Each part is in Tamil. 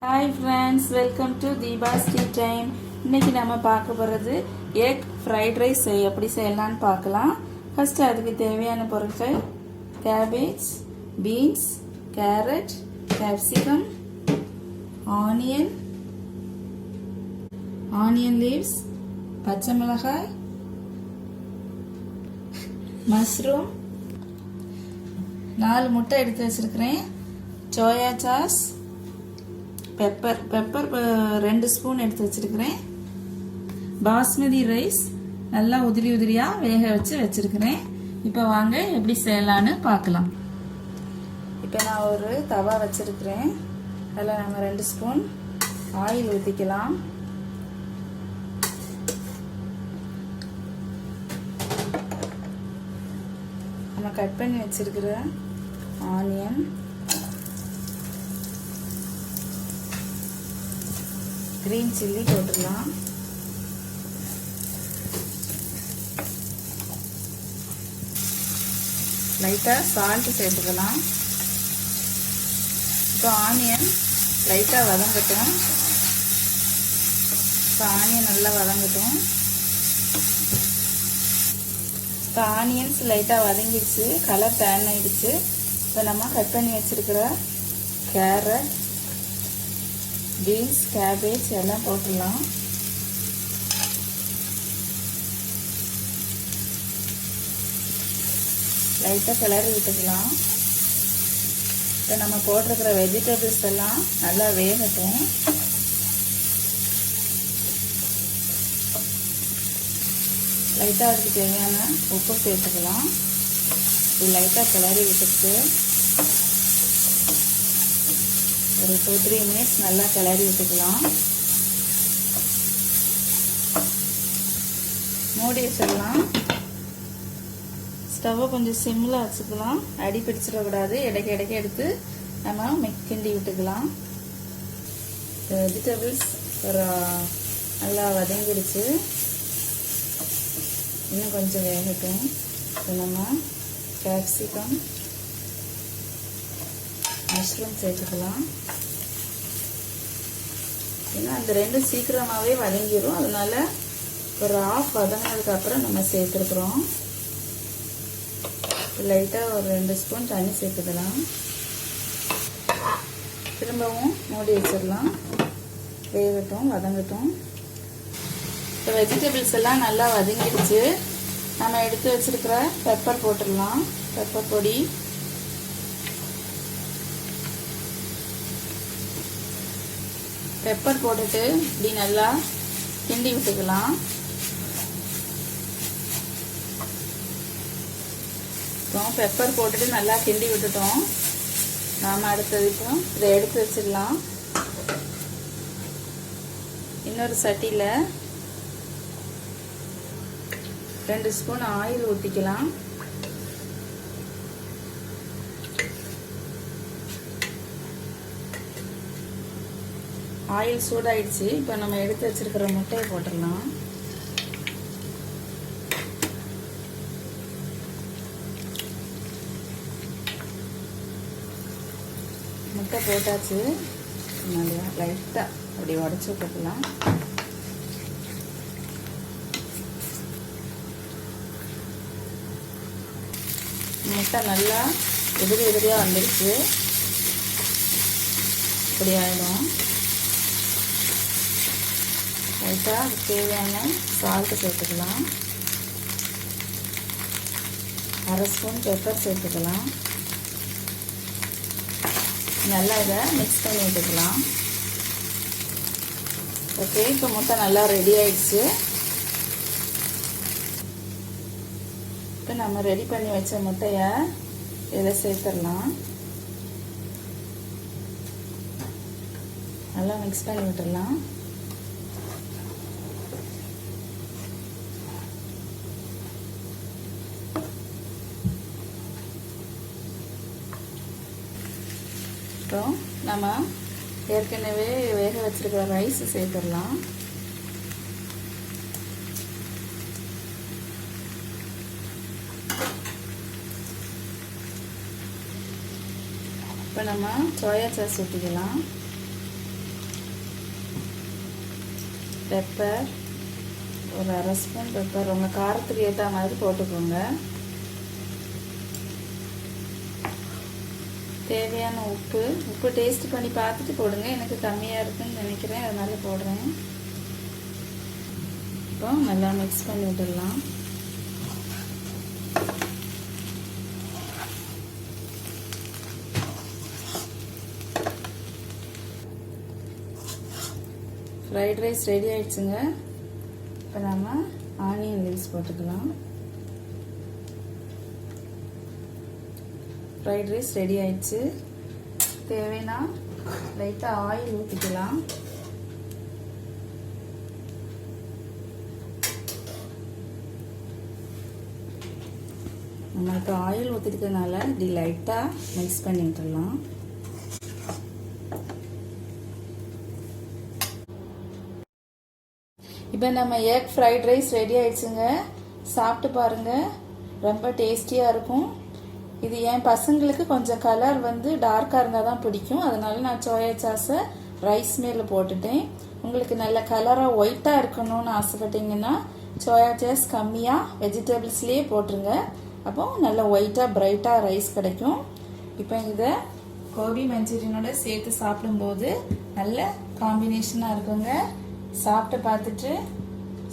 Hi friends, welcome to Deepa's Tea Time. இன்னைக்கு நாம பார்க்க போறது எக் ஃப்ரைட் ரைஸ் எப்படி செய்யலாம்னு பார்க்கலாம். ஃபர்ஸ்ட் அதுக்கு தேவையான பொருட்கள் cabbage, beans, carrot, capsicum, onion leaves, பச்சை மிளகாய், மஷ்ரூம், 4 முட்டை எடுத்து வச்சிருக்கிறேன், சோயா சாஸ், பெப்பர் 2 ஸ்பூன் எடுத்து வச்சிருக்கிறேன், பாஸ்மதி ரைஸ் நல்லா உதிரியா வேக வச்சிருக்கிறேன். இப்போ வாங்க எப்படி செய்யலான்னு பார்க்கலாம். இப்போ நான் ஒரு தவா வச்சிருக்கிறேன். அதில் நம்ம 2 ஸ்பூன் ஆயில் ஊற்றிக்கலாம். நம்ம கட் பண்ணி வச்சிருக்கிற ஆனியன், கிரீன் சில்லி போட்டுடலாம். லைட்டாக சால்ட் சேர்த்துக்கலாம். இப்போ ஆனியன் லைட்டாக வதங்கட்டும். இப்போ ஆனியன் நல்லா வதங்கட்டும். இப்போ ஆனியன்ஸ் லைட்டாக வதங்கிடுச்சு, கலர் டர்ன் ஆயிடுச்சு. இப்போ நம்ம கட் பண்ணி வச்சிருக்கிற கேரட், பீன்ஸ், கேபேஜ் எல்லாம் போட்டுடலாம். லைட்டாக கிளறி விட்டுக்கலாம். இப்போ நம்ம போட்டிருக்கிற வெஜிடபிள்ஸ் எல்லாம் நல்லா வேகட்டும். லைட்டாக அதுக்கு தேவையான உப்பு சேர்த்துக்கலாம். இது லைட்டாக கிளறி விட்டுட்டு ஒரு 2-3 மினிட்ஸ் நல்லா கிளறி விட்டுக்கலாம். மூடி வச்சிடலாம். ஸ்டவ்வை கொஞ்சம் சிம்மில் வச்சுக்கலாம். அடி பிடிச்சிடக்கூடாது. இடைக்க எடுத்து நம்ம கிண்டி விட்டுக்கலாம். வெஜிடபிள்ஸ் ஒரு நல்லா வதங்கிடுச்சு. இன்னும் கொஞ்சம் வேகட்டும். இப்போ நம்ம கேப்சிகம், மஷ்ரூம் சேர்த்துக்கலாம். ஏன்னா அந்த 2 சீக்கிரமாகவே வதங்கிடும். அதனால ஒரு ஆஃப் வதங்கினதுக்கு அப்புறம் நம்ம சேர்த்துருக்குறோம். லைட்டாக ஒரு 2 ஸ்பூன் தண்ணி சேர்த்துக்கலாம். திரும்பவும் மூடி வச்சிடலாம். வேகட்டும், வதங்கட்டும். இப்போ வெஜிடபிள்ஸ் எல்லாம் நல்லா வதங்கிடுச்சு. நம்ம எடுத்து வச்சிருக்கிற பெப்பர் போட்டுடலாம். பெப்பர் பொடி, பெப்பர் போட்டுட்டு இப்படி நல்லா கிண்டி விட்டுக்கலாம். இப்போ பெப்பர் போட்டுட்டு நல்லா கிண்டி விட்டுட்டோம். நாம் அடுத்தது இப்போ இதை எடுத்து வச்சிடலாம். இன்னொரு சட்டியில் 2 ஸ்பூன் ஆயில் ஊற்றிக்கலாம். ஆயில் சூடாயிடுச்சு. இப்போ நம்ம எடுத்து வச்சிருக்கிற முட்டையை போட்டுடலாம். முட்டை போட்டாச்சு. நல்லா லைட்டாக அப்படி உடச்சி விட்டுக்கலாம். முட்டை நல்லா உதிரியாக வந்துடுச்சு. இப்படி ஆகிடும். லைட்டாக அதுக்கு தேவையான சால்ட்டு சேர்த்துக்கலாம். 1/2 ஸ்பூன் பெப்பர் சேர்த்துக்கலாம். நல்லா இதை மிக்ஸ் பண்ணி விட்டுக்கலாம். ஓகே, இப்போ முட்டை நல்லா ரெடி ஆயிடுச்சு. இப்போ நம்ம ரெடி பண்ணி வச்ச முட்டையை இதில் சேர்த்துடலாம். நல்லா மிக்ஸ் பண்ணி விட்டுடலாம். அப்புறம் நம்ம ஏற்கனவே வேக வச்சிருக்கிற ரைஸ் சேர்த்துடலாம். இப்போ நம்ம சோயா சாஸ் ஊற்றிக்கலாம். பெப்பர், ஒரு அரை ஸ்பூன் பெப்பர், உங்கள் காரத்துக்கு ஏற்ற மாதிரி போட்டுக்கோங்க. தேவையான உப்பு டேஸ்ட் பண்ணி பார்த்துட்டு போடுங்க. எனக்கு கம்மியாக இருக்குன்னு நினைக்கிறேன், அதனால போடுறேன். இப்போ நல்லா மிக்ஸ் பண்ணி விட்டுடலாம். ஃப்ரைட் ரைஸ் ரெடி ஆயிடுச்சுங்க. இப்போ நம்ம ஆனியன் லீவ்ஸ் போட்டுக்கலாம். ஃப்ரைட் ரைஸ் ரெடி ஆயிடுச்சு. தேவைன்னா லைட்டாக ஆயில் ஊற்றிக்கலாம். நம்ம இப்போ ஆயில் ஊற்றிக்கிறதுனால இப்படி லைட்டாக மிக்ஸ் பண்ணி விட்டுடலாம். இப்போ நம்ம எக் ஃப்ரைட் ரைஸ் ரெடி ஆயிடுச்சுங்க. சாப்பிட்டு பாருங்கள், ரொம்ப டேஸ்டியாக இருக்கும். இது என் பசங்களுக்கு கொஞ்சம் கலர் வந்து டார்க்காக இருந்தால் தான் பிடிக்கும், அதனால நான் சோயா சாஸை ரைஸ் மேலே போட்டுட்டேன். உங்களுக்கு நல்ல கலராக ஒயிட்டாக இருக்கணும்னு ஆசைப்பட்டீங்கன்னா சோயா சாஸ் கம்மியாக வெஜிடபிள்ஸ்லேயே போட்டுருங்க. அப்போ நல்ல ஒயிட்டாக பிரைட்டாக ரைஸ் கிடைக்கும். இப்போ இதை கோபி மஞ்சூரியனோட சேர்த்து சாப்பிடும்போது நல்ல காம்பினேஷனாக இருக்குங்க. சாப்பிட்டு பார்த்துட்டு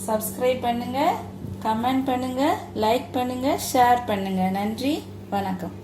சப்ஸ்கிரைப் பண்ணுங்கள், கமெண்ட் பண்ணுங்கள், லைக் பண்ணுங்கள், ஷேர் பண்ணுங்கள். நன்றி, வணக்கம்.